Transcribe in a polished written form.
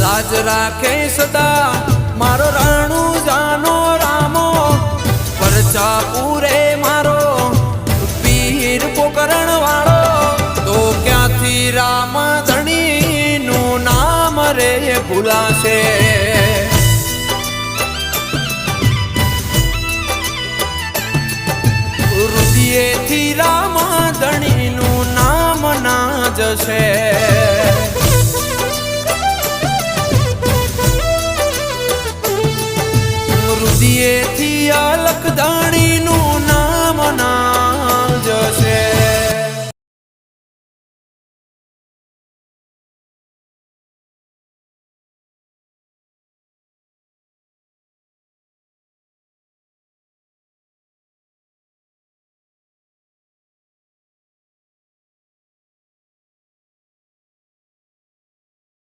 લાજ રાખે સદા મારો રાણુ જાનો રામો પરચા પૂરે મારો પીર પોકરણ વાળો તો ક્યાંથી રામ ધણી નું નામ રે ભૂલાશે હૃદયેથી રામ ધણી નું નામ ના જશે